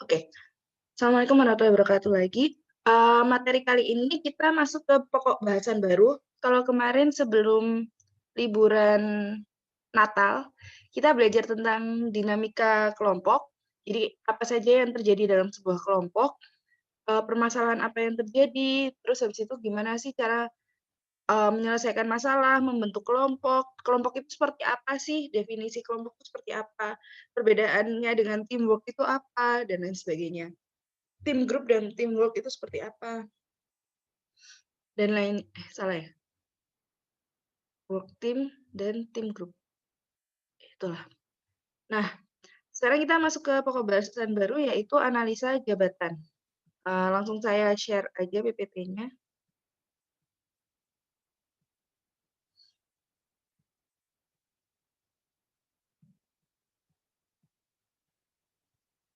Oke, Assalamualaikum warahmatullahi wabarakatuh lagi. Materi kali ini kita masuk ke pokok bahasan baru. Kalau kemarin sebelum liburan Natal, kita belajar tentang dinamika kelompok. Jadi apa saja yang terjadi dalam sebuah kelompok, permasalahan apa yang terjadi, terus habis itu gimana sih cara, menyelesaikan masalah, membentuk kelompok, kelompok itu seperti apa sih, definisi kelompok itu seperti apa, perbedaannya dengan teamwork itu apa, dan lain sebagainya. Tim grup dan teamwork itu seperti apa, dan lain salah ya, work team dan tim grup, itulah. Nah, sekarang kita masuk ke pokok bahasan baru yaitu analisa jabatan. Langsung saya share aja PPT-nya.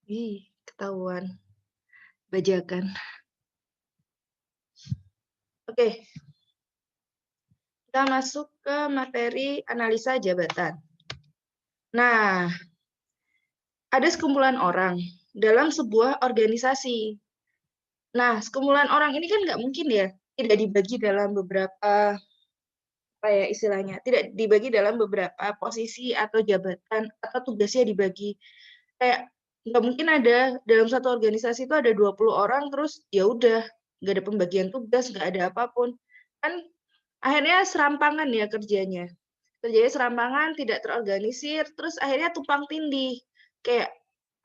Ih, ketahuan bajakan. Oke, kita masuk ke materi analisa jabatan. Nah, ada sekumpulan orang dalam sebuah organisasi. Nah, sekumpulan orang ini kan nggak mungkin ya tidak dibagi dalam beberapa apa ya istilahnya, tidak dibagi dalam beberapa posisi atau jabatan atau tugasnya dibagi. Kayak nggak mungkin ada dalam satu organisasi itu ada 20 orang terus ya udah, nggak ada pembagian tugas, nggak ada apapun. Kan akhirnya serampangan ya kerjanya. Kerjanya serampangan, tidak terorganisir, terus akhirnya tumpang tindih. Kayak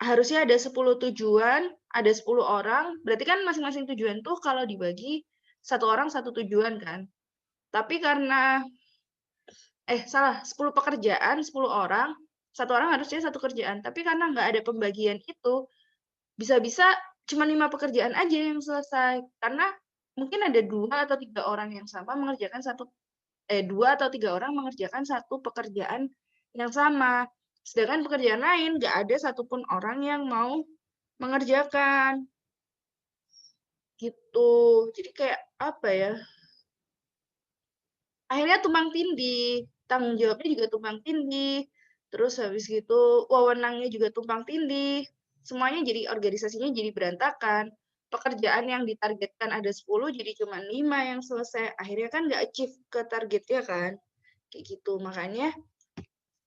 harusnya ada 10 tujuan, ada 10 orang, berarti kan masing-masing tujuan tuh kalau dibagi satu orang satu tujuan kan. Tapi karena salah, 10 pekerjaan, 10 orang, satu orang harusnya satu kerjaan. Tapi karena nggak ada pembagian itu, bisa-bisa cuma 5 pekerjaan aja yang selesai. Karena mungkin ada 2 atau 3 orang yang sama mengerjakan 2 atau 3 orang mengerjakan satu pekerjaan yang sama. Sedangkan pekerjaan lain nggak ada satupun orang yang mau mengerjakan, gitu. Jadi kayak, apa ya, akhirnya tumpang tindih, tanggung jawabnya juga tumpang tindih, terus habis gitu wewenangnya juga tumpang tindih, semuanya jadi organisasinya jadi berantakan. Pekerjaan yang ditargetkan ada 10 jadi cuma 5 yang selesai, akhirnya kan nggak achieve ke targetnya kan, kayak gitu. Makanya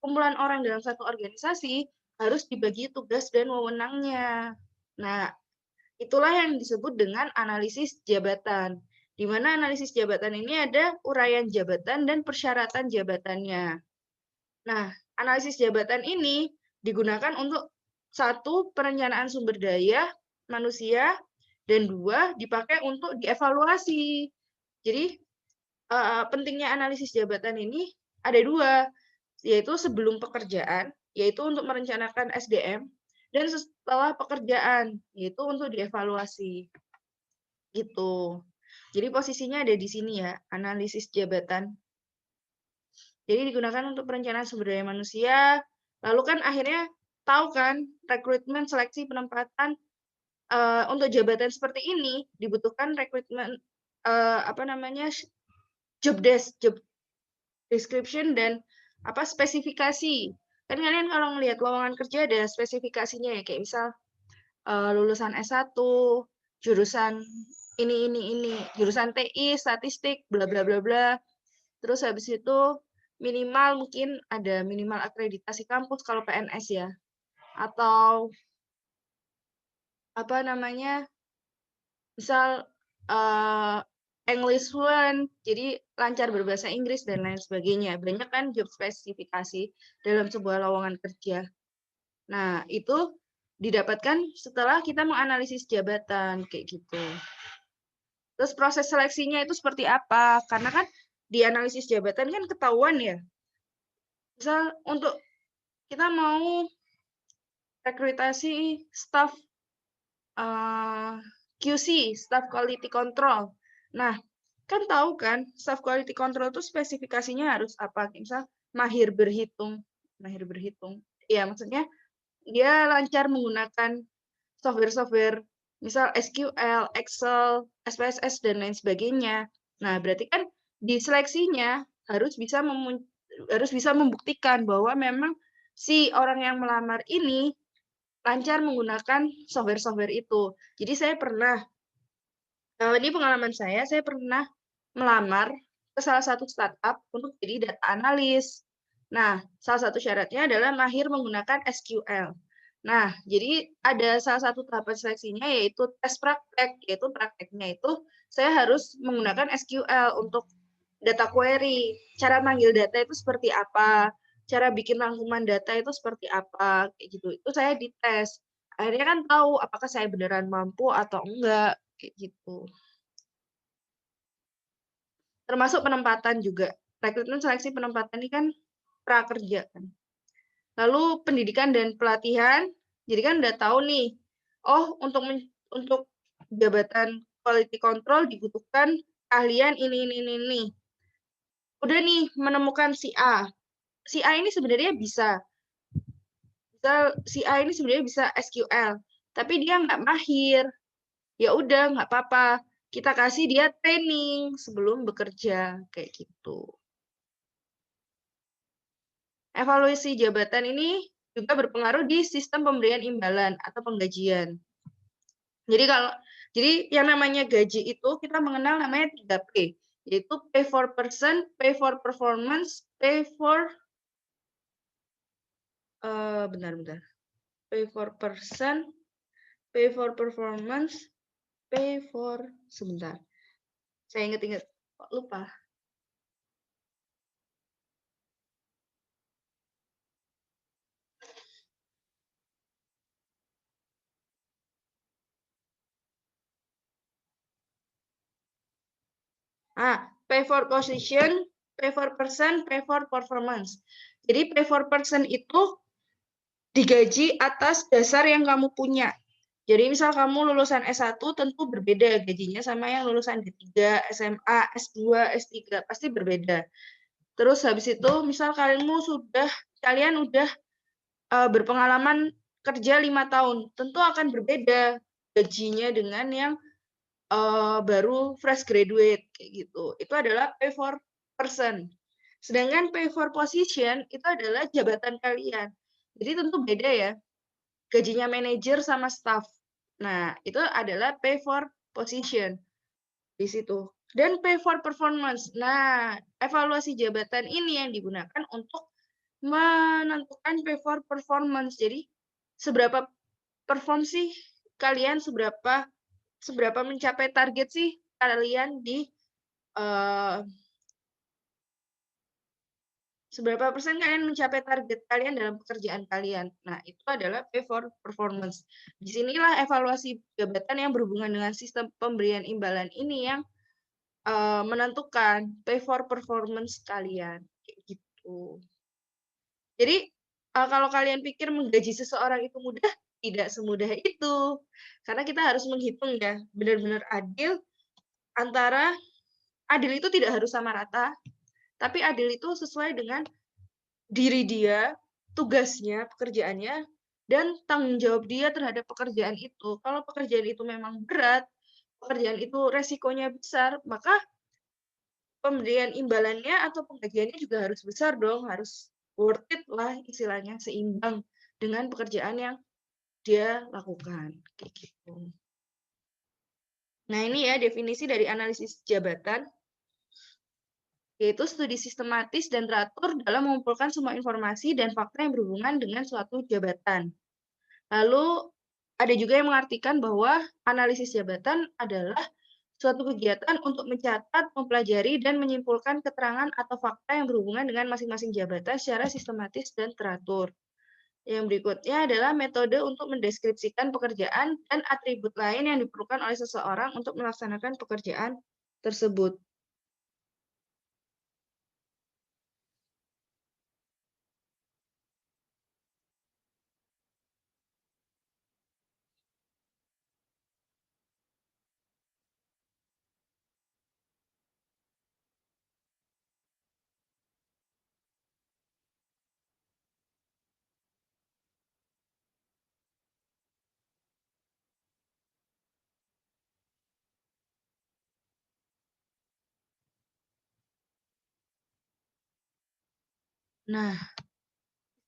kumpulan orang dalam satu organisasi harus dibagi tugas dan wewenangnya. Nah, itulah yang disebut dengan analisis jabatan, di mana analisis jabatan ini ada uraian jabatan dan persyaratan jabatannya. Nah, analisis jabatan ini digunakan untuk satu, perencanaan sumber daya manusia, dan dua, dipakai untuk dievaluasi. Jadi, pentingnya analisis jabatan ini ada dua, yaitu sebelum pekerjaan, yaitu untuk merencanakan SDM, dan setelah pekerjaan, yaitu untuk dievaluasi. Gitu. Jadi posisinya ada di sini ya, analisis jabatan. Jadi digunakan untuk perencanaan sumber daya manusia, lalu kan akhirnya tahu kan rekrutmen, seleksi, penempatan, untuk jabatan seperti ini dibutuhkan rekrutmen, apa namanya, job description dan apa, spesifikasi. Kan kalian kalau ngelihat lowongan kerja ada spesifikasinya ya, kayak misal, lulusan S1, jurusan ini, jurusan TI, statistik, bla bla bla bla. Terus habis itu minimal mungkin ada minimal akreditasi kampus kalau PNS ya, atau apa namanya, misal, English fluent, jadi lancar berbahasa Inggris dan lain sebagainya. Banyak kan job spesifikasi dalam sebuah lowongan kerja. Nah, itu didapatkan setelah kita menganalisis jabatan, kayak gitu. Terus proses seleksinya itu seperti apa? Karena kan di analisis jabatan kan ketahuan ya. Misal untuk kita mau rekrutasi staf QC, staff quality control. Nah, kan tahu kan staff quality control itu spesifikasinya harus apa? Misal mahir berhitung. Ya, maksudnya dia lancar menggunakan software-software misal SQL, Excel, SPSS dan lain sebagainya. Nah, berarti kan di seleksinya harus bisa membuktikan bahwa memang si orang yang melamar ini lancar menggunakan software-software itu. Jadi saya pernah, ini pengalaman saya pernah melamar ke salah satu startup untuk jadi data analis. Nah, salah satu syaratnya adalah mahir menggunakan SQL. Nah, jadi ada salah satu tahapan seleksinya yaitu tes praktek, yaitu prakteknya itu saya harus menggunakan SQL untuk data query. Cara manggil data itu seperti apa, cara bikin rangkuman data itu seperti apa, kayak gitu. Itu saya dites. Akhirnya kan tahu apakah saya beneran mampu atau enggak, kayak gitu. Termasuk penempatan juga. Rekrutmen seleksi penempatan ini kan prakerja kan. Lalu pendidikan dan pelatihan, jadi kan udah tahu nih, oh untuk jabatan quality control dibutuhkan keahlian ini. Udah nih menemukan si A. Si A ini sebenarnya bisa si A ini sebenarnya bisa SQL, tapi dia nggak mahir. Ya udah nggak apa-apa, kita kasih dia training sebelum bekerja kayak gitu. Evaluasi jabatan ini juga berpengaruh di sistem pemberian imbalan atau penggajian. Jadi jadi yang namanya gaji itu kita mengenal namanya 3P, yaitu pay for person, pay for performance, bentar. Pay for person, pay for performance, sebentar. Saya ingat-ingat, kok lupa. Pay for position, pay for person, pay for performance. Jadi pay for person itu digaji atas dasar yang kamu punya. Jadi misal kamu lulusan S1 tentu berbeda gajinya sama yang lulusan D3, SMA, S2, S3 pasti berbeda. Terus habis itu misal kalian udah berpengalaman kerja 5 tahun, tentu akan berbeda gajinya dengan yang baru fresh graduate kayak gitu. Itu adalah pay for person. Sedangkan pay for position itu adalah jabatan kalian. Jadi tentu beda ya. Gajinya manajer sama staff. Nah, itu adalah pay for position di situ. Dan pay for performance. Nah, evaluasi jabatan ini yang digunakan untuk menentukan pay for performance. Jadi, seberapa perform sih kalian, seberapa mencapai target sih kalian di seberapa persen kalian mencapai target kalian dalam pekerjaan kalian. Nah, itu adalah pay for performance. Disinilah evaluasi jabatan yang berhubungan dengan sistem pemberian imbalan ini yang menentukan pay for performance kalian. Kayak gitu. Jadi, kalau kalian pikir menggaji seseorang itu mudah, tidak semudah itu. Karena kita harus menghitung ya, benar-benar adil antara adil itu tidak harus sama rata, tapi adil itu sesuai dengan diri dia, tugasnya, pekerjaannya, dan tanggung jawab dia terhadap pekerjaan itu. Kalau pekerjaan itu memang berat, pekerjaan itu resikonya besar, maka pemberian imbalannya atau penggajiannya juga harus besar dong, harus worth it lah istilahnya, seimbang dengan pekerjaan yang dia lakukan. Kayak gitu. Nah, ini ya definisi dari analisis jabatan, yaitu studi sistematis dan teratur dalam mengumpulkan semua informasi dan fakta yang berhubungan dengan suatu jabatan. Lalu ada juga yang mengartikan bahwa analisis jabatan adalah suatu kegiatan untuk mencatat, mempelajari, dan menyimpulkan keterangan atau fakta yang berhubungan dengan masing-masing jabatan secara sistematis dan teratur. Yang berikutnya adalah metode untuk mendeskripsikan pekerjaan dan atribut lain yang diperlukan oleh seseorang untuk melaksanakan pekerjaan tersebut. Nah,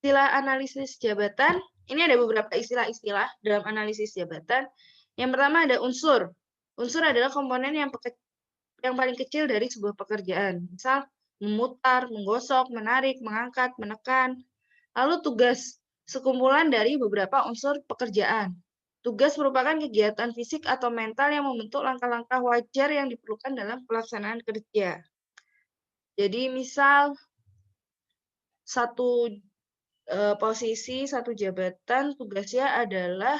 istilah analisis jabatan, ini ada beberapa istilah-istilah dalam analisis jabatan. Yang pertama ada unsur. Unsur adalah komponen yang paling kecil dari sebuah pekerjaan. Misal, memutar, menggosok, menarik, mengangkat, menekan. Lalu tugas, sekumpulan dari beberapa unsur pekerjaan. Tugas merupakan kegiatan fisik atau mental yang membentuk langkah-langkah wajar yang diperlukan dalam pelaksanaan kerja. Jadi misal satu posisi, satu jabatan tugasnya adalah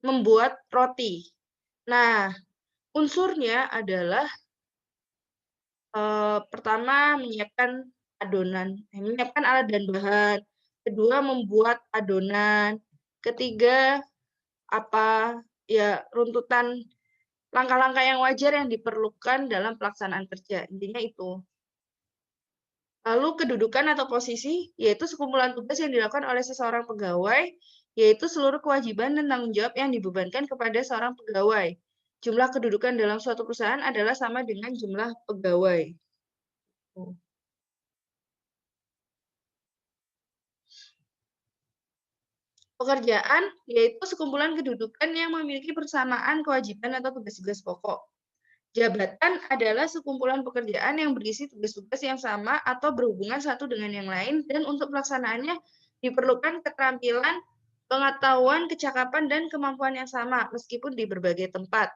membuat roti. Nah, unsurnya adalah pertama menyiapkan adonan, menyiapkan alat dan bahan. Kedua membuat adonan. Ketiga runtutan langkah-langkah yang wajar yang diperlukan dalam pelaksanaan kerja. Intinya itu. Lalu kedudukan atau posisi, yaitu sekumpulan tugas yang dilakukan oleh seseorang pegawai, yaitu seluruh kewajiban dan tanggung jawab yang dibebankan kepada seorang pegawai. Jumlah kedudukan dalam suatu perusahaan adalah sama dengan jumlah pegawai. Pekerjaan, yaitu sekumpulan kedudukan yang memiliki persamaan kewajiban atau tugas-tugas pokok. Jabatan adalah sekumpulan pekerjaan yang berisi tugas-tugas yang sama atau berhubungan satu dengan yang lain, dan untuk pelaksanaannya diperlukan keterampilan, pengetahuan, kecakapan, dan kemampuan yang sama, meskipun di berbagai tempat.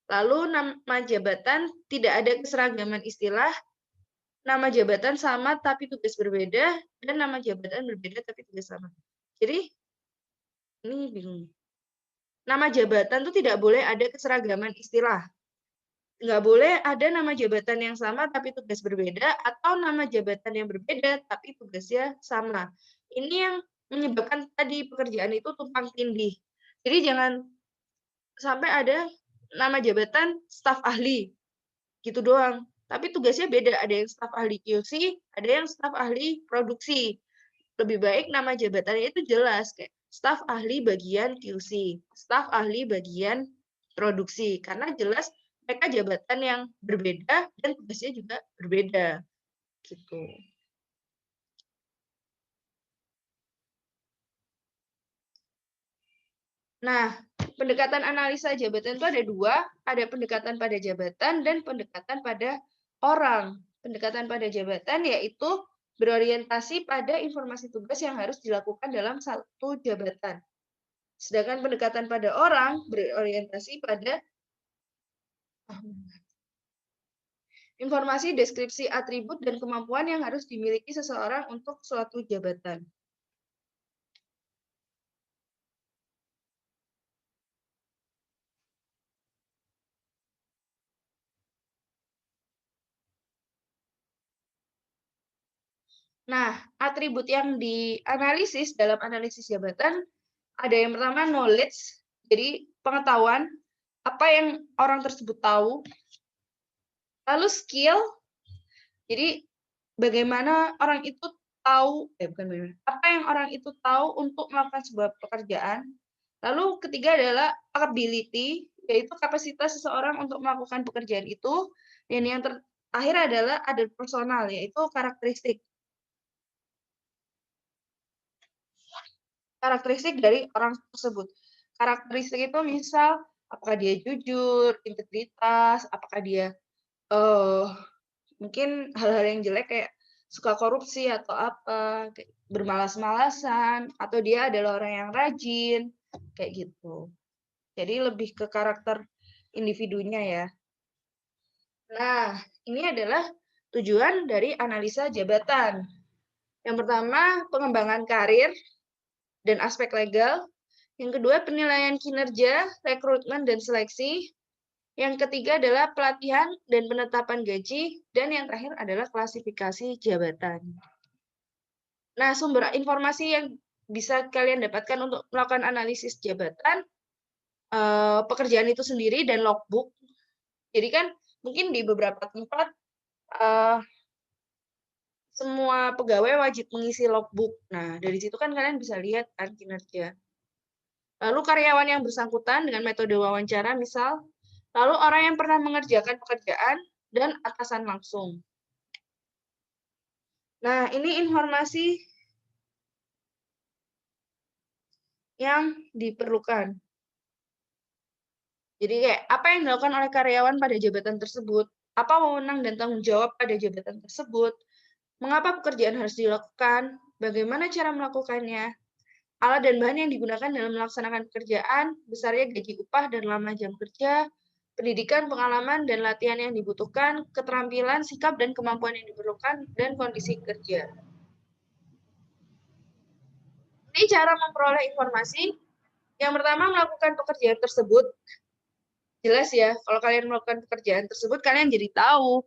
Lalu nama jabatan tidak ada keseragaman istilah, nama jabatan sama tapi tugas berbeda, dan nama jabatan berbeda tapi tugas sama. Jadi, ini bingung. Nama jabatan itu tidak boleh ada keseragaman istilah. Nggak boleh ada nama jabatan yang sama tapi tugas berbeda, atau nama jabatan yang berbeda tapi tugasnya sama. Ini yang menyebabkan tadi pekerjaan itu tumpang tindih. Jadi jangan sampai ada nama jabatan staf ahli, gitu doang. Tapi tugasnya beda, ada yang staf ahli QC, ada yang staf ahli produksi. Lebih baik nama jabatannya itu jelas, kayak staf ahli bagian QC, staf ahli bagian produksi, karena jelas mereka jabatan yang berbeda dan tugasnya juga berbeda. Gitu. Nah, pendekatan analisa jabatan itu ada dua, ada pendekatan pada jabatan dan pendekatan pada orang. Pendekatan pada jabatan yaitu berorientasi pada informasi tugas yang harus dilakukan dalam satu jabatan. Sedangkan pendekatan pada orang berorientasi pada informasi, deskripsi, atribut, dan kemampuan yang harus dimiliki seseorang untuk suatu jabatan. Nah, atribut yang dianalisis dalam analisis jabatan ada yang pertama knowledge, jadi pengetahuan, apa yang orang tersebut tahu. Lalu skill, jadi bagaimana orang itu tahu, apa yang orang itu tahu untuk melakukan sebuah pekerjaan. Lalu ketiga adalah ability, yaitu kapasitas seseorang untuk melakukan pekerjaan itu. Dan yang terakhir adalah ada personal, yaitu karakteristik. Karakteristik dari orang tersebut. Karakteristik itu misal, apakah dia jujur, integritas, apakah dia mungkin hal-hal yang jelek kayak suka korupsi atau apa, kayak bermalas-malasan, atau dia adalah orang yang rajin, kayak gitu. Jadi lebih ke karakter individunya ya. Nah, ini adalah tujuan dari analisa jabatan. Yang pertama, pengembangan karir dan aspek legal. Yang kedua, penilaian kinerja, rekrutmen, dan seleksi. Yang ketiga adalah pelatihan dan penetapan gaji. Dan yang terakhir adalah klasifikasi jabatan. Nah, sumber informasi yang bisa kalian dapatkan untuk melakukan analisis jabatan, pekerjaan itu sendiri dan logbook. Jadi kan mungkin di beberapa tempat semua pegawai wajib mengisi logbook. Nah, dari situ kan kalian bisa lihat kan kinerja. Lalu karyawan yang bersangkutan dengan metode wawancara misal, lalu orang yang pernah mengerjakan pekerjaan, dan atasan langsung. Nah, ini informasi yang diperlukan. Jadi kayak apa yang dilakukan oleh karyawan pada jabatan tersebut, apa wewenang dan tanggung jawab pada jabatan tersebut, mengapa pekerjaan harus dilakukan, bagaimana cara melakukannya, alat dan bahan yang digunakan dalam melaksanakan pekerjaan, besarnya gaji upah dan lama jam kerja, pendidikan, pengalaman, dan latihan yang dibutuhkan, keterampilan, sikap, dan kemampuan yang diperlukan, dan kondisi kerja. Ini cara memperoleh informasi. Yang pertama, melakukan pekerjaan tersebut. Jelas ya, kalau kalian melakukan pekerjaan tersebut, kalian jadi tahu,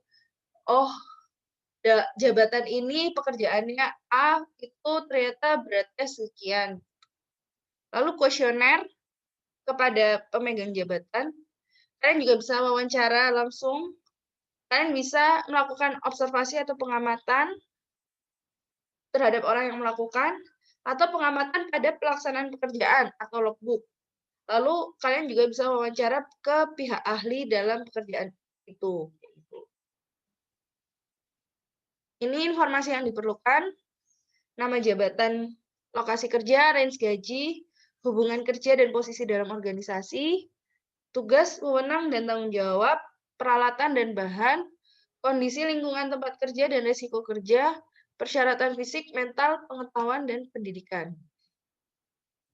oh, jabatan ini pekerjaannya A, itu ternyata beratnya sekian. Lalu kuesioner kepada pemegang jabatan, kalian juga bisa wawancara langsung, kalian bisa melakukan observasi atau pengamatan terhadap orang yang melakukan, atau pengamatan pada pelaksanaan pekerjaan atau logbook. Lalu kalian juga bisa wawancara ke pihak ahli dalam pekerjaan itu. Ini informasi yang diperlukan, nama jabatan, lokasi kerja, range gaji, hubungan kerja dan posisi dalam organisasi, tugas, wewenang dan tanggung jawab, peralatan dan bahan, kondisi lingkungan tempat kerja dan risiko kerja, persyaratan fisik, mental, pengetahuan, dan pendidikan.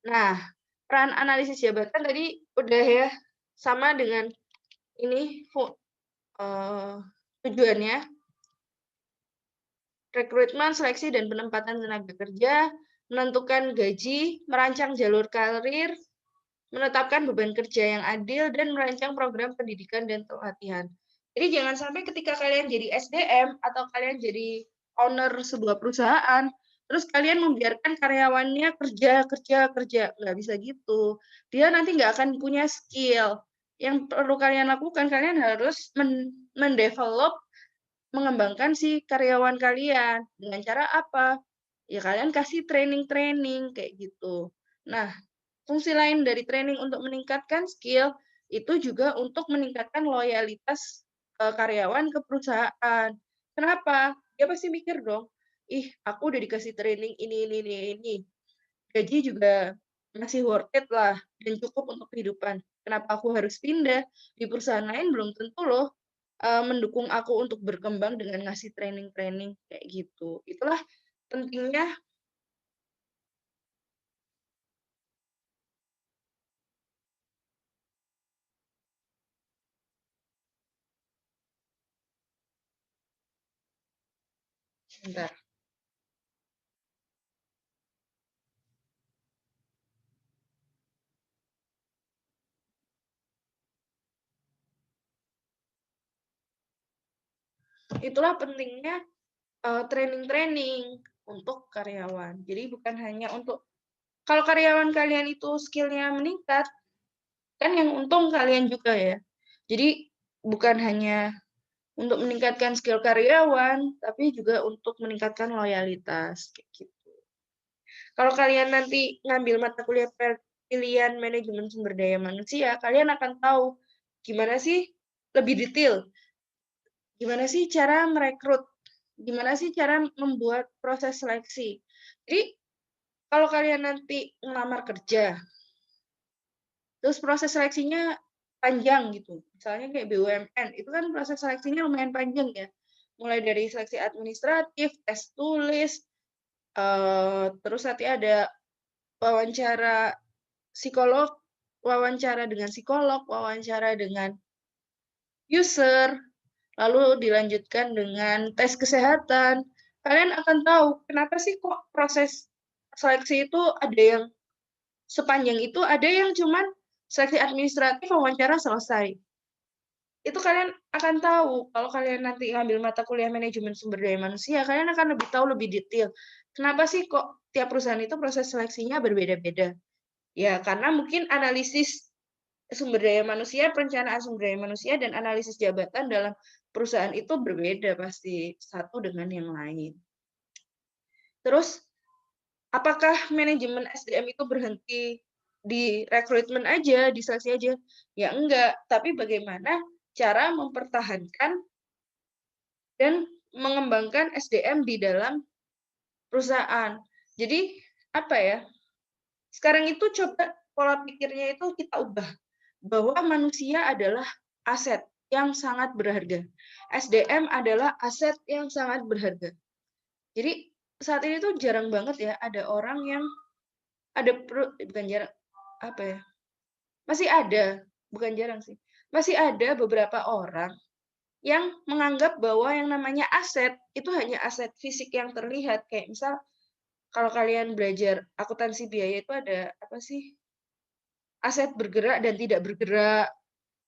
Nah, peran analisis jabatan tadi udah ya, sama dengan ini tujuannya, rekrutmen, seleksi, dan penempatan tenaga kerja, menentukan gaji, merancang jalur karir, menetapkan beban kerja yang adil, dan merancang program pendidikan dan pelatihan. Jadi jangan sampai ketika kalian jadi SDM atau kalian jadi owner sebuah perusahaan, terus kalian membiarkan karyawannya kerja, nggak bisa gitu. Dia nanti nggak akan punya skill. Yang perlu kalian lakukan, kalian harus mendevelop, mengembangkan si karyawan kalian. Dengan cara apa? Ya kalian kasih training-training kayak gitu. Nah, fungsi lain dari training untuk meningkatkan skill itu juga untuk meningkatkan loyalitas karyawan ke perusahaan. Kenapa? Dia pasti mikir dong, ih aku udah dikasih training ini. Gaji juga masih worth it lah dan cukup untuk kehidupan. Kenapa aku harus pindah? Di perusahaan lain belum tentu loh mendukung aku untuk berkembang dengan ngasih training-training kayak gitu. Itulah pentingnya. Bentar. Itulah pentingnya training-training untuk karyawan. Jadi bukan hanya untuk kalau karyawan kalian itu skill-nya meningkat, kan yang untung kalian juga ya. Jadi bukan hanya untuk meningkatkan skill karyawan, tapi juga untuk meningkatkan loyalitas kayak gitu. Kalau kalian nanti ngambil mata kuliah pilihan manajemen sumber daya manusia, kalian akan tahu gimana sih lebih detail, gimana sih cara merekrut, gimana sih cara membuat proses seleksi. Jadi kalau kalian nanti ngelamar kerja, terus proses seleksinya panjang gitu, misalnya kayak BUMN, itu kan proses seleksinya lumayan panjang ya. Mulai dari seleksi administratif, tes tulis, terus nanti ada wawancara psikolog, wawancara dengan psikolog, wawancara dengan user, lalu dilanjutkan dengan tes kesehatan. Kalian akan tahu kenapa sih kok proses seleksi itu ada yang sepanjang itu, ada yang cuman seleksi administratif, wawancara selesai. Itu kalian akan tahu kalau kalian nanti ngambil mata kuliah manajemen sumber daya manusia, kalian akan lebih tahu lebih detail. Kenapa sih kok tiap perusahaan itu proses seleksinya berbeda-beda? Ya, karena mungkin analisis sumber daya manusia, perencanaan sumber daya manusia, dan analisis jabatan dalam perusahaan itu berbeda pasti satu dengan yang lain. Terus, apakah manajemen SDM itu berhenti di rekrutmen aja, di seleksi aja? Ya enggak, tapi bagaimana cara mempertahankan dan mengembangkan SDM di dalam perusahaan. Jadi, apa ya? Sekarang itu coba pola pikirnya itu kita ubah, bahwa manusia adalah aset yang sangat berharga. SDM adalah aset yang sangat berharga. Jadi saat ini tuh jarang banget ya ada orang yang bukan jarang, apa ya? Masih ada, bukan jarang sih. Masih ada beberapa orang yang menganggap bahwa yang namanya aset itu hanya aset fisik yang terlihat. Kayak misal kalau kalian belajar akuntansi biaya itu ada apa sih? Aset bergerak dan tidak bergerak.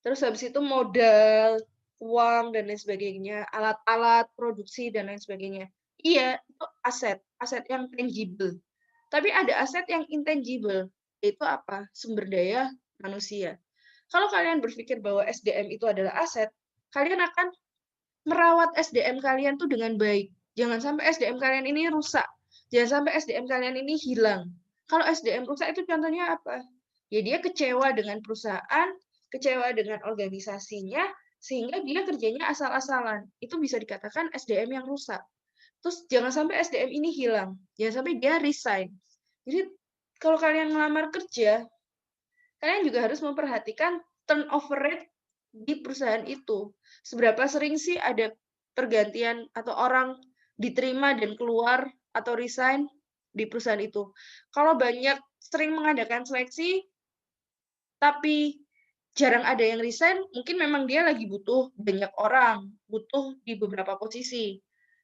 Terus habis itu modal, uang dan lain sebagainya, alat-alat produksi dan lain sebagainya. Iya, itu aset, aset yang tangible. Tapi ada aset yang intangible, yaitu apa? Sumber daya manusia. Kalau kalian berpikir bahwa SDM itu adalah aset, kalian akan merawat SDM kalian tuh dengan baik. Jangan sampai SDM kalian ini rusak. Jangan sampai SDM kalian ini hilang. Kalau SDM rusak itu contohnya apa? Ya dia kecewa dengan perusahaan, kecewa dengan organisasinya, sehingga dia kerjanya asal-asalan. Itu bisa dikatakan SDM yang rusak. Terus jangan sampai SDM ini hilang. Jangan sampai dia resign. Jadi kalau kalian melamar kerja, kalian juga harus memperhatikan turnover rate di perusahaan itu. Seberapa sering sih ada pergantian atau orang diterima dan keluar atau resign di perusahaan itu. Kalau banyak sering mengadakan seleksi, tapi jarang ada yang resign, mungkin memang dia lagi butuh banyak orang, butuh di beberapa posisi.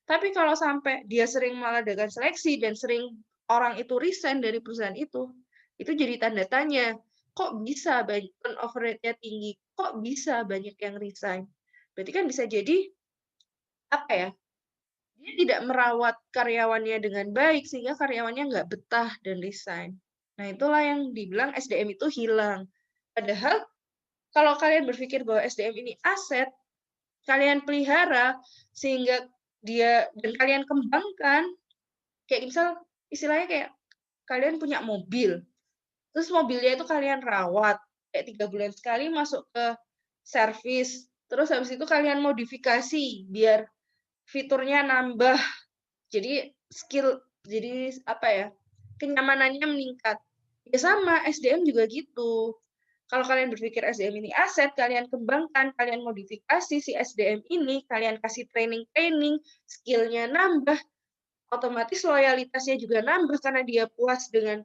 Tapi kalau sampai dia sering mengadakan seleksi dan sering orang itu resign dari perusahaan itu jadi tanda tanya, kok bisa banyak turnover rate-nya tinggi? Kok bisa banyak yang resign? Berarti kan bisa jadi apa ya? Dia tidak merawat karyawannya dengan baik sehingga karyawannya nggak betah dan resign. Nah, itulah yang dibilang SDM itu hilang. Padahal kalau kalian berpikir bahwa SDM ini aset, kalian pelihara sehingga dia dan kalian kembangkan, kayak misal istilahnya kayak kalian punya mobil, terus mobilnya itu kalian rawat, kayak 3 bulan sekali masuk ke servis, terus habis itu kalian modifikasi biar fiturnya nambah, jadi jadi apa ya, kenyamanannya meningkat. Ya sama, SDM juga gitu. Kalau kalian berpikir SDM ini aset, kalian kembangkan, kalian modifikasi si SDM ini, kalian kasih training-training, skill-nya nambah, otomatis loyalitasnya juga nambah karena dia puas dengan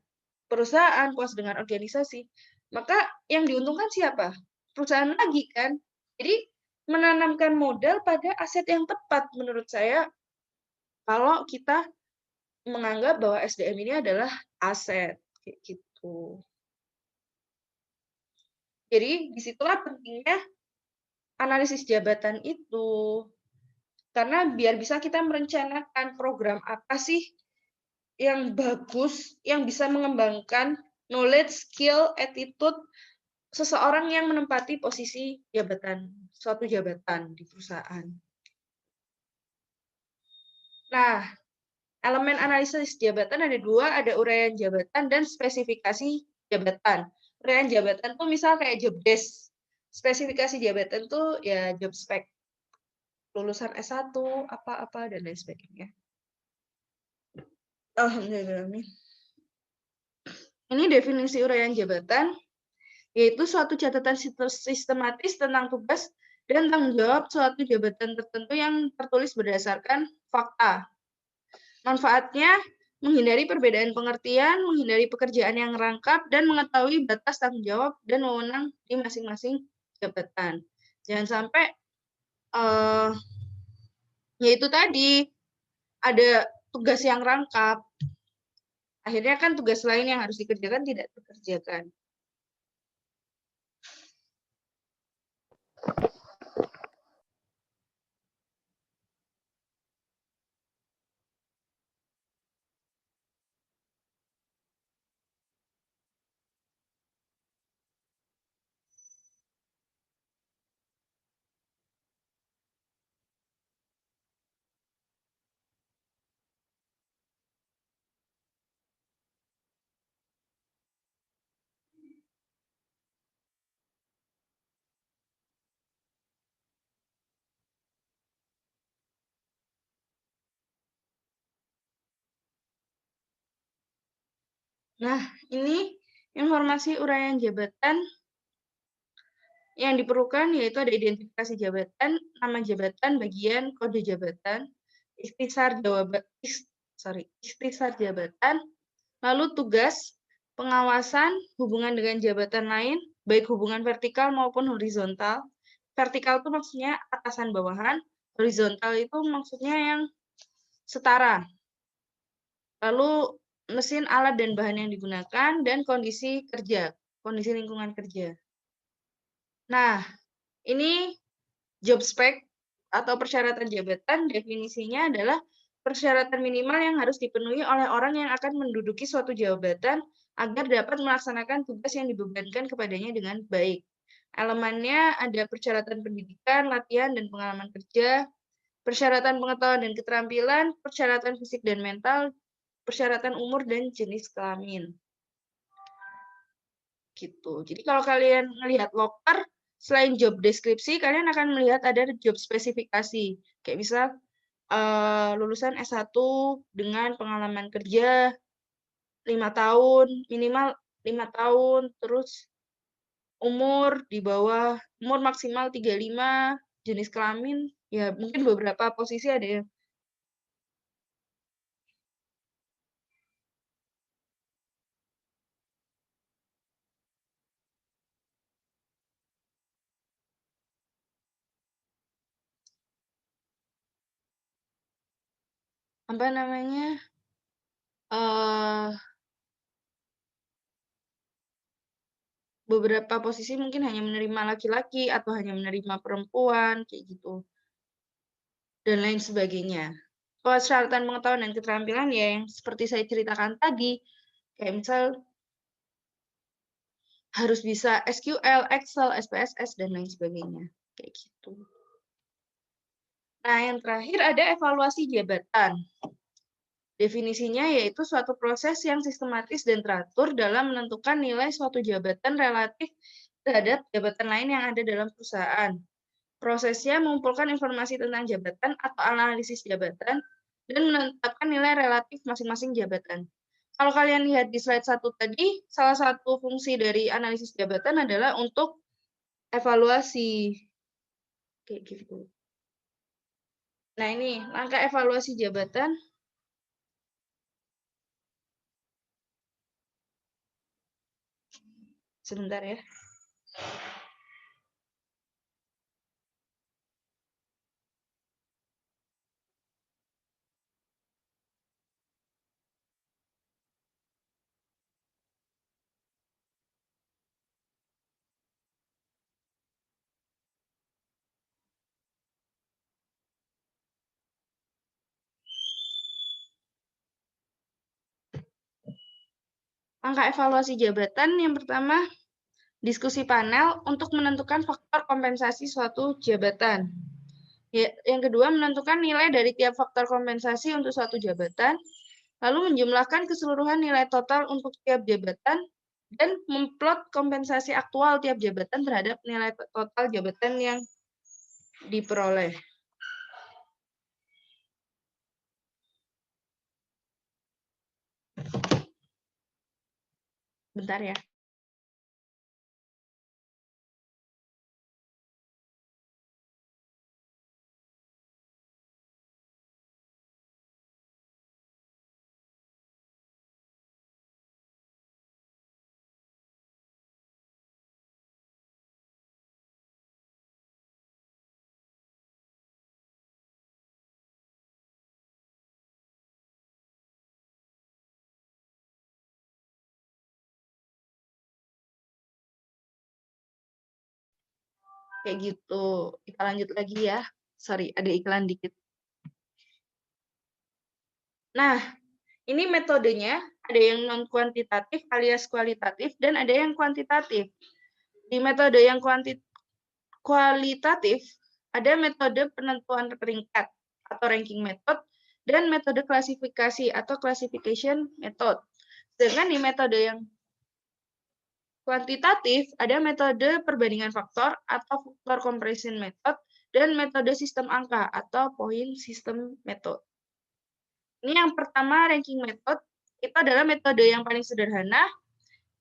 perusahaan, puas dengan organisasi. Maka yang diuntungkan siapa? Perusahaan lagi kan. Jadi menanamkan modal pada aset yang tepat menurut saya kalau kita menganggap bahwa SDM ini adalah aset kayak gitu. Jadi disitulah pentingnya analisis jabatan itu. Karena biar bisa kita merencanakan program apa sih yang bagus, yang bisa mengembangkan knowledge, skill, attitude seseorang yang menempati posisi jabatan, suatu jabatan di perusahaan. Nah, elemen analisis jabatan ada dua, ada uraian jabatan dan spesifikasi jabatan. Uraian jabatan tuh misal kayak job desk. Spesifikasi jabatan tuh ya job spec. Lulusan S1, apa-apa, dan lain sebagainya. Alhamdulillah. Ini definisi uraian jabatan, yaitu suatu catatan sistematis tentang tugas dan tanggung jawab suatu jabatan tertentu yang tertulis berdasarkan fakta. Manfaatnya, menghindari perbedaan pengertian, menghindari pekerjaan yang rangkap, dan mengetahui batas tanggung jawab dan wewenang di masing-masing jabatan. Jangan sampai, yaitu tadi, ada tugas yang rangkap. Akhirnya kan tugas lain yang harus dikerjakan tidak dikerjakan. Nah, ini informasi uraian jabatan yang diperlukan yaitu ada identifikasi jabatan, nama jabatan, bagian, kode jabatan, ikhtisar jabatan, lalu tugas, pengawasan, hubungan dengan jabatan lain, baik hubungan vertikal maupun horizontal. Vertikal itu maksudnya atasan bawahan, horizontal itu maksudnya yang setara. Lalu mesin, alat, dan bahan yang digunakan, dan kondisi kerja, kondisi lingkungan kerja. Nah, ini job spec atau persyaratan jabatan, definisinya adalah persyaratan minimal yang harus dipenuhi oleh orang yang akan menduduki suatu jabatan agar dapat melaksanakan tugas yang dibebankan kepadanya dengan baik. Elemennya ada persyaratan pendidikan, latihan, dan pengalaman kerja, persyaratan pengetahuan dan keterampilan, persyaratan fisik dan mental, persyaratan umur, dan jenis kelamin. Gitu. Jadi kalau kalian melihat loker, selain job deskripsi, kalian akan melihat ada job spesifikasi. Kayak misal lulusan S1 dengan pengalaman kerja 5 tahun, minimal 5 tahun, terus umur di bawah, umur maksimal 35, jenis kelamin, ya mungkin beberapa posisi ada yang apa namanya, beberapa posisi mungkin hanya menerima laki-laki atau hanya menerima perempuan, kayak gitu. Dan lain sebagainya. Persyaratan pengetahuan dan keterampilan ya yang seperti saya ceritakan tadi, kayak misal harus bisa SQL, Excel, SPSS, dan lain sebagainya. Kayak gitu. Nah, yang terakhir ada evaluasi jabatan. Definisinya yaitu suatu proses yang sistematis dan teratur dalam menentukan nilai suatu jabatan relatif terhadap jabatan lain yang ada dalam perusahaan. Prosesnya mengumpulkan informasi tentang jabatan atau analisis jabatan dan menetapkan nilai relatif masing-masing jabatan. Kalau kalian lihat di slide 1 tadi, salah satu fungsi dari analisis jabatan adalah untuk evaluasi. Kayak gitu. Nah, ini langkah evaluasi jabatan. Sebentar ya. Langkah evaluasi jabatan yang pertama, diskusi panel untuk menentukan faktor kompensasi suatu jabatan. Yang kedua, menentukan nilai dari tiap faktor kompensasi untuk suatu jabatan, lalu menjumlahkan keseluruhan nilai total untuk tiap jabatan, dan memplot kompensasi aktual tiap jabatan terhadap nilai total jabatan yang diperoleh. Bentar ya. Kayak gitu. Kita lanjut lagi ya. Sorry, ada iklan dikit. Nah, ini metodenya, ada yang non-kuantitatif alias kualitatif, dan ada yang kuantitatif. Di metode yang kualitatif, ada metode penentuan peringkat atau ranking method, dan metode klasifikasi atau classification method. Sedangkan di metode yang kuantitatif, ada metode perbandingan faktor atau factor comparison method, dan metode sistem angka atau point system method. Ini yang pertama ranking method. itu adalah metode yang paling sederhana,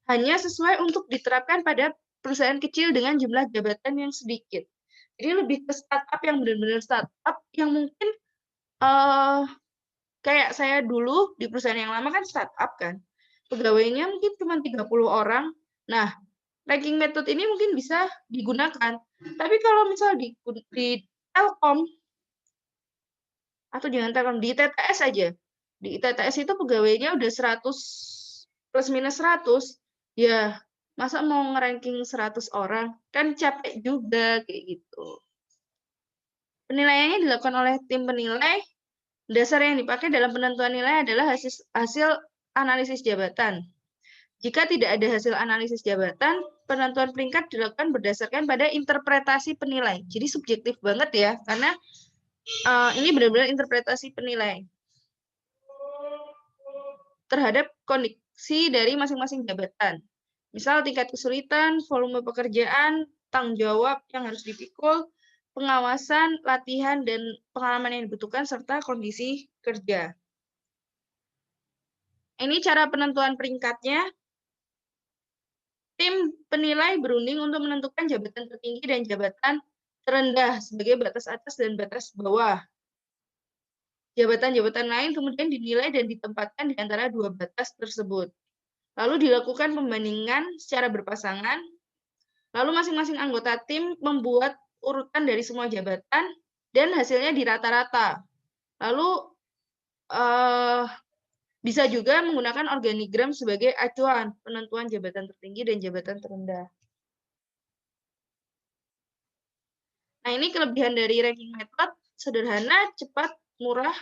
hanya sesuai untuk diterapkan pada perusahaan kecil dengan jumlah jabatan yang sedikit. Jadi lebih ke startup yang benar-benar startup yang mungkin, kayak saya dulu di perusahaan yang lama kan startup kan, pegawainya mungkin cuma 30 orang. Nah, ranking method ini mungkin bisa digunakan. Tapi kalau misal di Telkom atau jangan Telkom, di TTS aja. Di TTS itu pegawainya udah 100 plus minus 100, ya masa mau nge-ranking 100 orang, kan capek juga kayak gitu. Penilaiannya dilakukan oleh tim penilai. Dasar yang dipakai dalam penentuan nilai adalah hasil analisis jabatan. Jika tidak ada hasil analisis jabatan, penentuan peringkat dilakukan berdasarkan pada interpretasi penilai. Jadi subjektif banget ya, karena ini benar-benar interpretasi penilai terhadap kondisi dari masing-masing jabatan. Misal tingkat kesulitan, volume pekerjaan, tanggung jawab yang harus dipikul, pengawasan, latihan, dan pengalaman yang dibutuhkan, serta kondisi kerja. Ini cara penentuan peringkatnya. Tim penilai berunding untuk menentukan jabatan tertinggi dan jabatan terendah sebagai batas atas dan batas bawah. Jabatan-jabatan lain kemudian dinilai dan ditempatkan di antara dua batas tersebut. Lalu dilakukan pembandingan secara berpasangan. Lalu masing-masing anggota tim membuat urutan dari semua jabatan dan hasilnya dirata-rata. Lalu bisa juga menggunakan organigram sebagai acuan penentuan jabatan tertinggi dan jabatan terendah. Nah, ini kelebihan dari ranking method, sederhana, cepat, murah,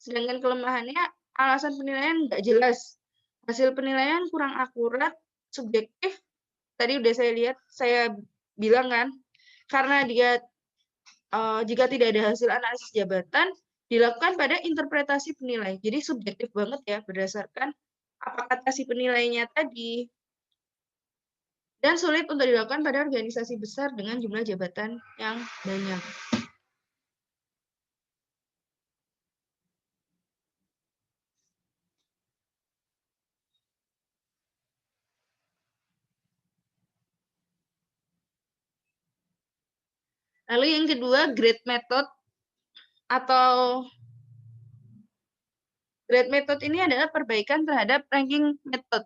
sedangkan kelemahannya alasan penilaian nggak jelas. Hasil penilaian kurang akurat, subjektif. Tadi udah saya lihat, saya bilang kan, karena dia jika tidak ada hasil analisis jabatan, dilakukan pada interpretasi penilai. Jadi subjektif banget ya, berdasarkan apa kata si penilainya tadi. Dan sulit untuk dilakukan pada organisasi besar dengan jumlah jabatan yang banyak. Lalu yang kedua, grade method atau grade method ini adalah perbaikan terhadap ranking method.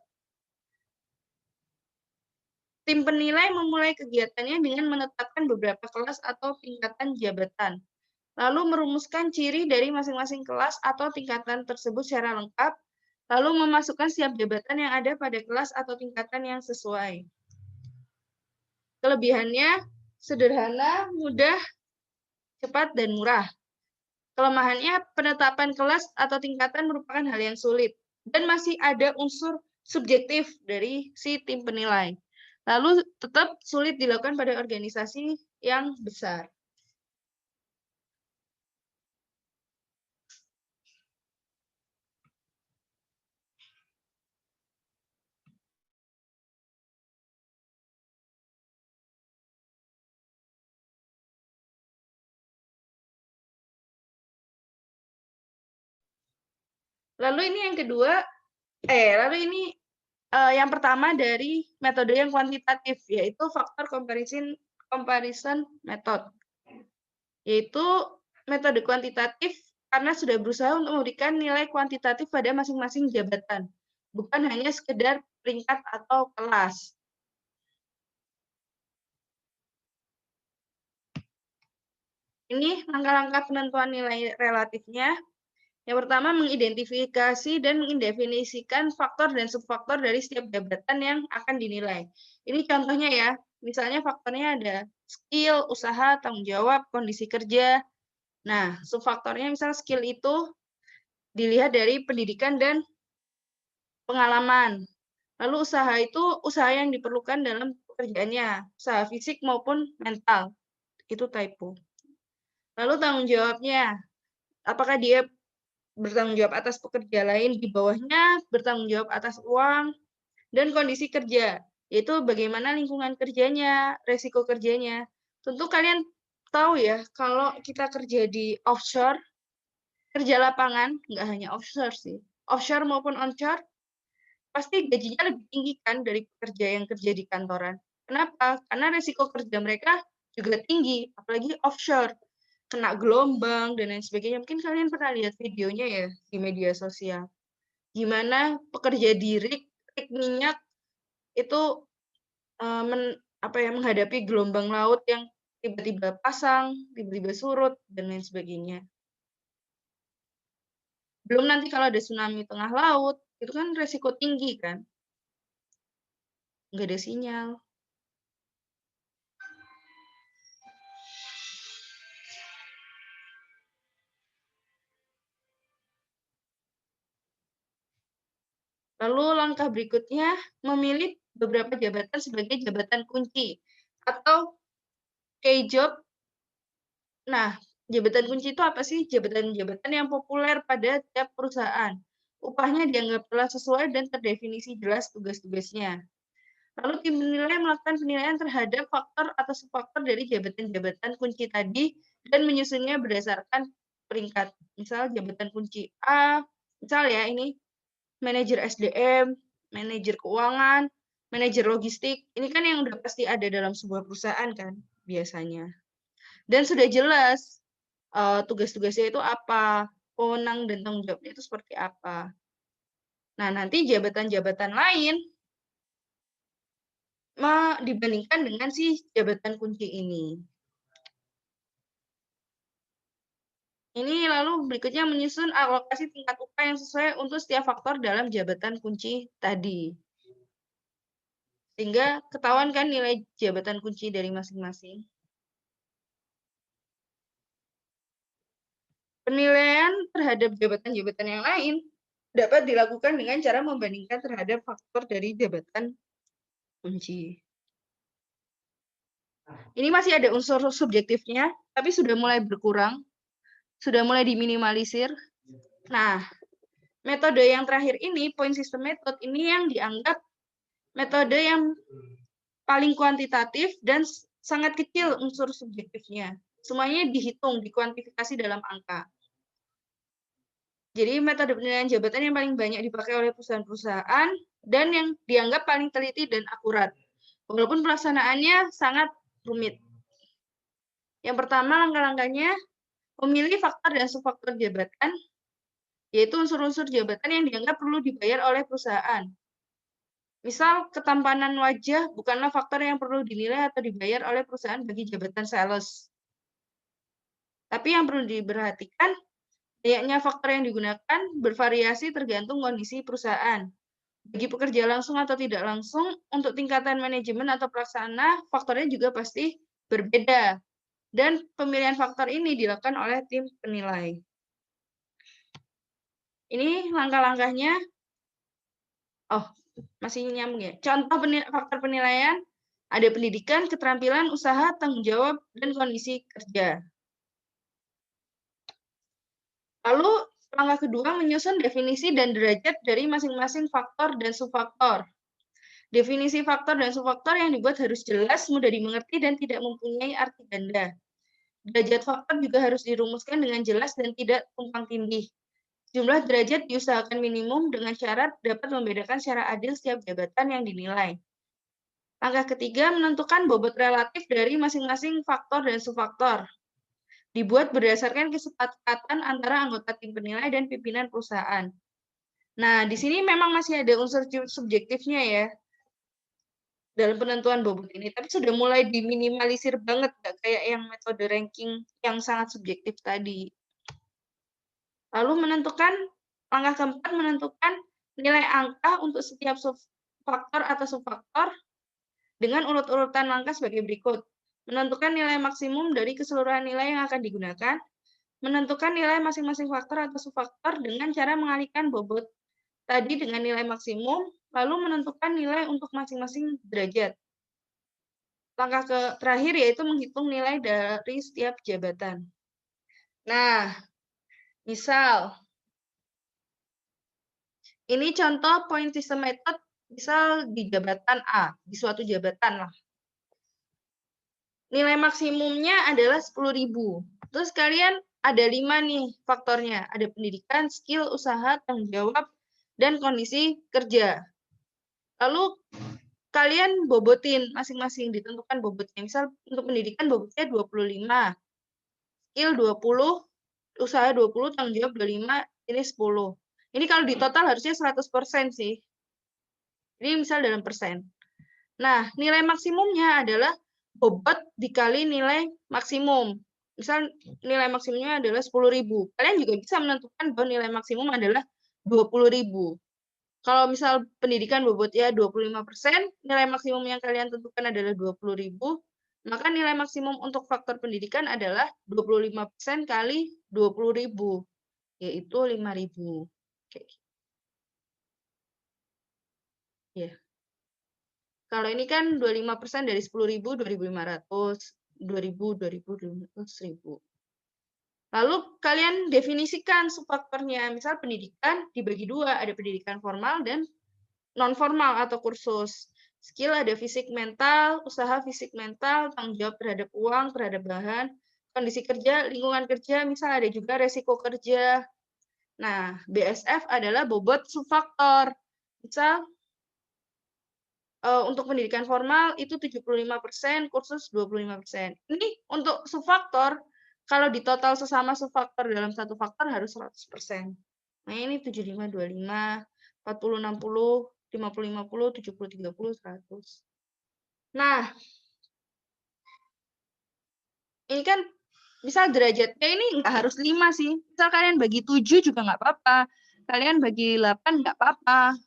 Tim penilai memulai kegiatannya dengan menetapkan beberapa kelas atau tingkatan jabatan, lalu merumuskan ciri dari masing-masing kelas atau tingkatan tersebut secara lengkap, lalu memasukkan setiap jabatan yang ada pada kelas atau tingkatan yang sesuai. Kelebihannya sederhana, mudah, cepat, dan murah. Kelemahannya, penetapan kelas atau tingkatan merupakan hal yang sulit, dan masih ada unsur subjektif dari si tim penilai. Lalu tetap sulit dilakukan pada organisasi yang besar. Lalu ini yang kedua, lalu ini yang pertama dari metode yang kuantitatif, yaitu faktor comparison method. Yaitu metode kuantitatif karena sudah berusaha untuk memberikan nilai kuantitatif pada masing-masing jabatan, bukan hanya sekedar peringkat atau kelas. Ini langkah-langkah penentuan nilai relatifnya. Yang pertama, mengidentifikasi dan mendefinisikan faktor dan subfaktor dari setiap jabatan yang akan dinilai. Ini contohnya ya, misalnya faktornya ada skill, usaha, tanggung jawab, kondisi kerja. Nah, subfaktornya misal skill itu dilihat dari pendidikan dan pengalaman. Lalu usaha itu usaha yang diperlukan dalam pekerjaannya, usaha fisik maupun mental. Itu typo. Lalu tanggung jawabnya, apakah dia bertanggung jawab atas pekerja lain di bawahnya, bertanggung jawab atas uang, dan kondisi kerja, yaitu bagaimana lingkungan kerjanya, resiko kerjanya. Tentu kalian tahu ya, kalau kita kerja di offshore, kerja lapangan, nggak hanya offshore sih, offshore maupun onshore, pasti gajinya lebih tinggi kan dari pekerja yang kerja di kantoran. Kenapa? Karena resiko kerja mereka juga tinggi, apalagi offshore, kena gelombang dan lain sebagainya. Mungkin kalian pernah lihat videonya ya di media sosial. Gimana pekerja di rig minyak itu menghadapi gelombang laut yang tiba-tiba pasang, tiba-tiba surut, dan lain sebagainya. Belum nanti kalau ada tsunami tengah laut, itu kan resiko tinggi kan? Nggak ada sinyal. Lalu langkah berikutnya, memilih beberapa jabatan sebagai jabatan kunci atau key job. Nah, jabatan kunci itu apa sih? Jabatan-jabatan yang populer pada tiap perusahaan. Upahnya dianggap telah sesuai dan terdefinisi jelas tugas-tugasnya. Lalu tim penilai melakukan penilaian terhadap faktor atau subfaktor dari jabatan-jabatan kunci tadi dan menyusunnya berdasarkan peringkat. Misal jabatan kunci A, misal ya ini manajer SDM, manajer keuangan, manajer logistik. Ini kan yang udah pasti ada dalam sebuah perusahaan kan biasanya. Dan sudah jelas tugas-tugasnya itu apa, wewenang dan tanggung jawabnya itu seperti apa. Nah, nanti jabatan-jabatan lain dibandingkan dengan si jabatan kunci ini. Ini lalu berikutnya menyusun alokasi tingkat upah yang sesuai untuk setiap faktor dalam jabatan kunci tadi. Sehingga ketahuan kan nilai jabatan kunci dari masing-masing. Penilaian terhadap jabatan-jabatan yang lain dapat dilakukan dengan cara membandingkan terhadap faktor dari jabatan kunci. Ini masih ada unsur subjektifnya, tapi sudah mulai berkurang, sudah mulai diminimalisir. Nah, metode yang terakhir ini, point system method, ini yang dianggap metode yang paling kuantitatif dan sangat kecil unsur subjektifnya. Semuanya dihitung, dikuantifikasi dalam angka. Jadi metode penilaian jabatan yang paling banyak dipakai oleh perusahaan-perusahaan dan yang dianggap paling teliti dan akurat. Walaupun pelaksanaannya sangat rumit. Yang pertama langkah-langkahnya, memilih faktor dan subfaktor jabatan, yaitu unsur-unsur jabatan yang dianggap perlu dibayar oleh perusahaan. Misal, ketampanan wajah bukanlah faktor yang perlu dinilai atau dibayar oleh perusahaan bagi jabatan sales. Tapi yang perlu diperhatikan, banyaknya faktor yang digunakan bervariasi tergantung kondisi perusahaan. Bagi pekerja langsung atau tidak langsung, untuk tingkatan manajemen atau pelaksana, faktornya juga pasti berbeda. Dan pemilihan faktor ini dilakukan oleh tim penilai. Ini langkah-langkahnya. Oh, masih nyambung ya. Contoh faktor penilaian, ada pendidikan, keterampilan, usaha, tanggung jawab, dan kondisi kerja. Lalu, langkah kedua, menyusun definisi dan derajat dari masing-masing faktor dan subfaktor. Definisi faktor dan subfaktor yang dibuat harus jelas, mudah dimengerti, dan tidak mempunyai arti ganda. Derajat faktor juga harus dirumuskan dengan jelas dan tidak tumpang tindih. Jumlah derajat diusahakan minimum dengan syarat dapat membedakan secara adil setiap jabatan yang dinilai. Langkah ketiga, menentukan bobot relatif dari masing-masing faktor dan subfaktor. Dibuat berdasarkan kesepakatan antara anggota tim penilai dan pimpinan perusahaan. Nah, di sini memang masih ada unsur subjektifnya ya, dalam penentuan bobot ini, tapi sudah mulai diminimalisir banget, nggak kayak yang metode ranking yang sangat subjektif tadi. Lalu langkah keempat, menentukan nilai angka untuk setiap faktor atau subfaktor dengan urut-urutan langkah sebagai berikut. Menentukan nilai maksimum dari keseluruhan nilai yang akan digunakan, menentukan nilai masing-masing faktor atau subfaktor dengan cara mengalihkan bobot tadi dengan nilai maksimum, lalu menentukan nilai untuk masing-masing derajat. Langkah terakhir yaitu menghitung nilai dari setiap jabatan. Nah, misal, ini contoh point system method, misal di jabatan A, di suatu jabatan lah. Nilai maksimumnya adalah 10.000. Terus kalian ada 5 nih faktornya. Ada pendidikan, skill, usaha, tanggung jawab, dan kondisi kerja. Lalu kalian bobotin masing-masing, ditentukan bobotnya. Misal untuk pendidikan bobotnya 25, skill 20, usaha 20, tanggung jawab 25, ini 10. Ini kalau di total harusnya 100% sih. Ini misal dalam persen. Nah, nilai maksimumnya adalah bobot dikali nilai maksimum. Misal nilai maksimumnya adalah 10.000. Kalian juga bisa menentukan bahwa nilai maksimum adalah 20.000. Kalau misal pendidikan bobotnya 25%, nilai maksimum yang kalian tentukan adalah 20.000, maka nilai maksimum untuk faktor pendidikan adalah 25% kali 20.000, yaitu 5.000. Kayak gitu. Ya. Kalau ini kan 25% dari 10.000, 2.500, 2.000, 2.000, 1.000. Lalu kalian definisikan subfaktornya. Misal pendidikan dibagi dua, ada pendidikan formal dan non-formal atau kursus. Skill ada fisik mental, usaha fisik mental, tanggung jawab terhadap uang, terhadap bahan, kondisi kerja, lingkungan kerja, misal ada juga resiko kerja. Nah, BSF adalah bobot subfaktor. Misal untuk pendidikan formal itu 75%, kursus 25%. Ini untuk subfaktor, kalau di total sesama subfaktor dalam satu faktor harus 100%. Nah, ini 75, 25, 40, 60, 50, 50, 70, 30, 100. Nah, ini kan misal derajatnya ini nggak harus 5 sih. Misal kalian bagi 7 juga nggak apa-apa. Kalian bagi 8 nggak apa-apa.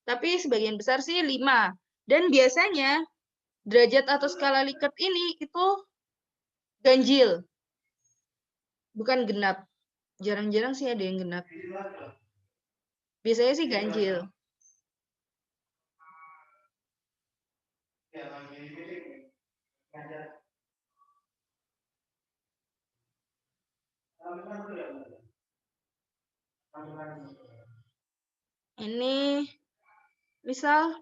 Tapi sebagian besar sih 5. Dan biasanya derajat atau skala Likert ini itu ganjil, bukan genap. Jarang-jarang sih ada yang genap. Biasanya sih ganjil. Ini misal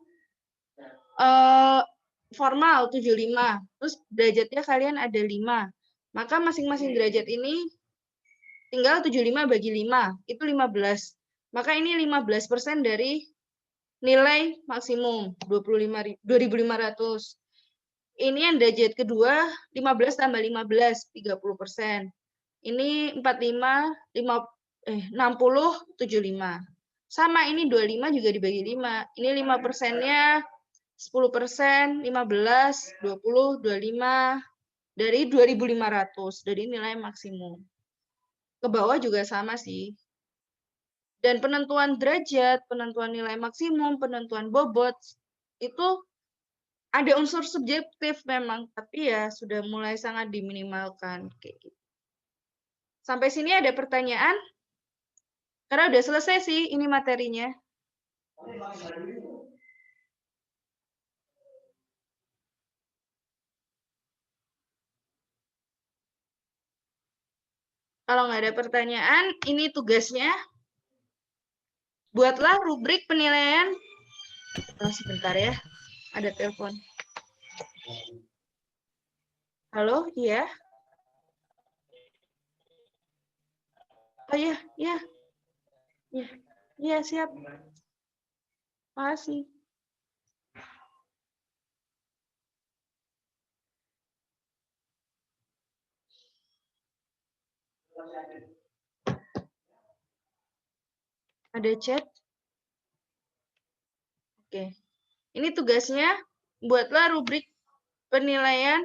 formal 75, terus derajatnya kalian ada 5. Maka masing-masing derajat ini tinggal 75 bagi 5, itu 15. Maka ini 15% dari nilai maksimum 2.500. Ini yang derajat kedua 15 tambah 15, 30%. Ini 45, 60, 75. Sama ini 25 juga dibagi 5. Ini 5%-nya 10%, 15, 20, 25 dari 2.500 dari nilai maksimum. Ke bawah juga sama sih. Dan penentuan derajat, penentuan nilai maksimum, penentuan bobot itu ada unsur subjektif memang, tapi ya sudah mulai sangat diminimalkan kayak gitu. Sampai sini ada pertanyaan? Karena udah selesai sih ini materinya. Kalau nggak ada pertanyaan, ini tugasnya. Buatlah rubrik penilaian. Oh, sebentar ya, ada telepon. Halo, iya? Oh iya, iya. Iya, iya siap. Makasih. Ada chat? Oke. Ini tugasnya, buatlah rubrik penilaian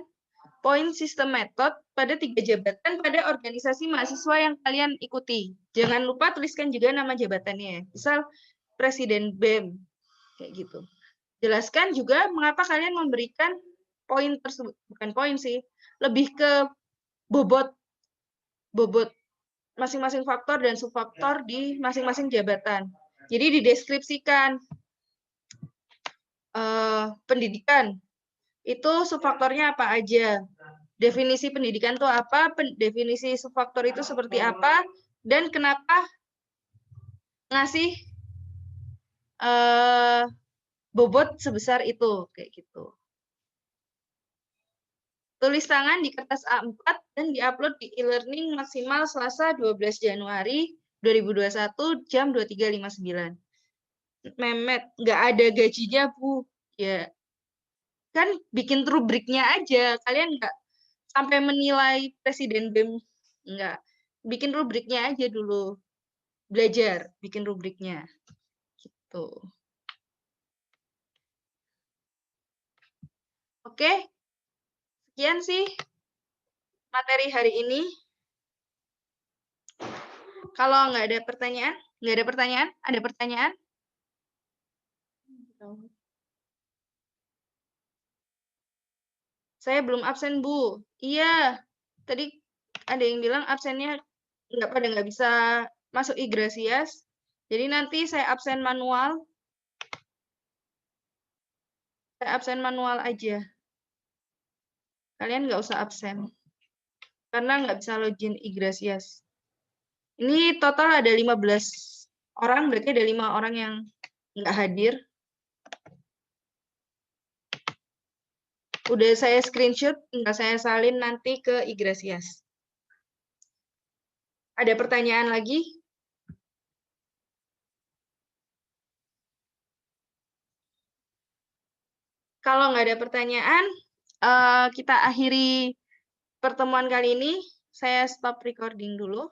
poin sistem metode pada 3 jabatan pada organisasi mahasiswa yang kalian ikuti. Jangan lupa tuliskan juga nama jabatannya. Misal Presiden BEM, kayak gitu. Jelaskan juga mengapa kalian memberikan poin tersebut. Bukan poin sih, lebih ke bobot masing-masing faktor dan subfaktor di masing-masing jabatan. Jadi dideskripsikan pendidikan itu subfaktornya apa aja, definisi pendidikan itu apa, definisi subfaktor itu seperti apa, dan kenapa ngasih bobot sebesar itu, kayak gitu. Tulis tangan di kertas A4 dan diupload di e-learning maksimal Selasa 12 Januari 2021 jam 23.59. Memet, nggak ada gajinya, Bu. Ya, kan bikin rubriknya aja. Kalian nggak sampai menilai Presiden BEM. Nggak. Bikin rubriknya aja dulu. Belajar, bikin rubriknya. Gitu. Oke, sekian sih materi hari ini. Kalau nggak ada pertanyaan, nggak ada pertanyaan? Ada pertanyaan? Saya belum absen, Bu. Iya, tadi ada yang bilang absennya nggak bisa masuk Igrasias. Jadi nanti saya absen manual. Saya absen manual aja. Kalian nggak usah absen. Karena nggak bisa login Igrasias. Ini total ada 15 orang, berarti ada 5 orang yang nggak hadir. Udah saya screenshot, nggak saya salin nanti ke Igrasias. Ada pertanyaan lagi? Kalau nggak ada pertanyaan, kita akhiri pertemuan kali ini. Saya stop recording dulu.